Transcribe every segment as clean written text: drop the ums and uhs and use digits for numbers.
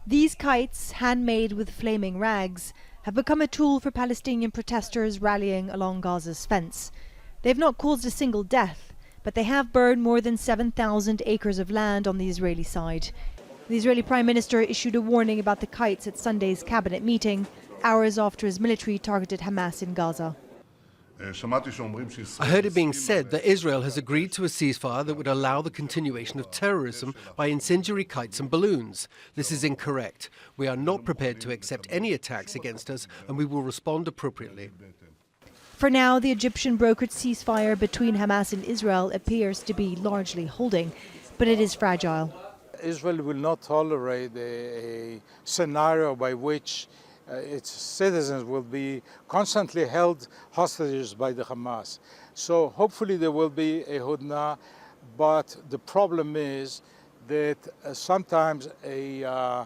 These kites, handmade with flaming rags, have become a tool for Palestinian protesters rallying along Gaza's fence. They've not caused a single death, but they have burned more than 7,000 acres of land on the Israeli side. The Israeli Prime Minister issued a warning about the kites at Sunday's cabinet meeting, hours after his military targeted Hamas in Gaza. I heard it being said that Israel has agreed to a ceasefire that would allow the continuation of terrorism by incendiary kites and balloons. This is incorrect. We are not prepared to accept any attacks against us, and we will respond appropriately. For now, the Egyptian brokered ceasefire between Hamas and Israel appears to be largely holding, but it is fragile. Israel will not tolerate a scenario by which its citizens will be constantly held hostages by the Hamas. So hopefully there will be a hudna, but the problem is that sometimes an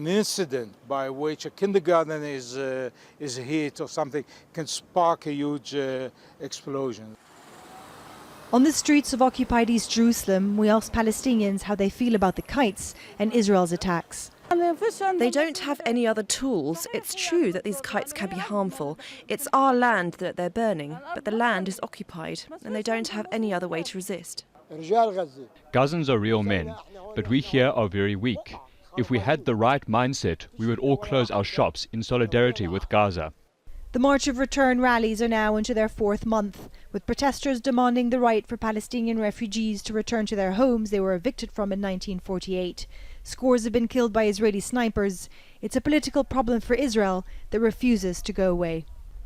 incident by which a kindergarten is hit or something can spark a huge explosion. On the streets of occupied East Jerusalem, we asked Palestinians how they feel about the kites and Israel's attacks. They don't have any other tools. It's true that these kites can be harmful. It's our land that they're burning, but the land is occupied, and they don't have any other way to resist. Gazans are real men, but we here are very weak. If we had the right mindset, we would all close our shops in solidarity with Gaza. The March of Return rallies are now into their fourth month, with protesters demanding the right for Palestinian refugees to return to their homes they were evicted from in 1948. Scores have been killed by Israeli snipers. It's a political problem for Israel that refuses to go away.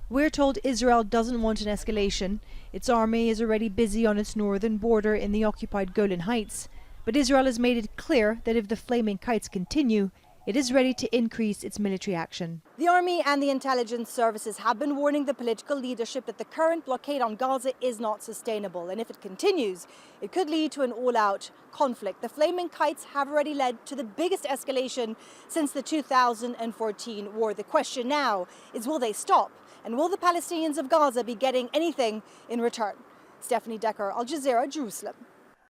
We're told Israel doesn't want an escalation. Its army is already busy on its northern border in the occupied Golan Heights. But Israel has made it clear that if the flaming kites continue, it is ready to increase its military action. The army and the intelligence services have been warning the political leadership that the current blockade on Gaza is not sustainable. And if it continues, it could lead to an all-out conflict. The flaming kites have already led to the biggest escalation since the 2014 war. The question now is, will they stop? And will the Palestinians of Gaza be getting anything in return? Stefanie, Dekker, Al Jazeera, Jerusalem.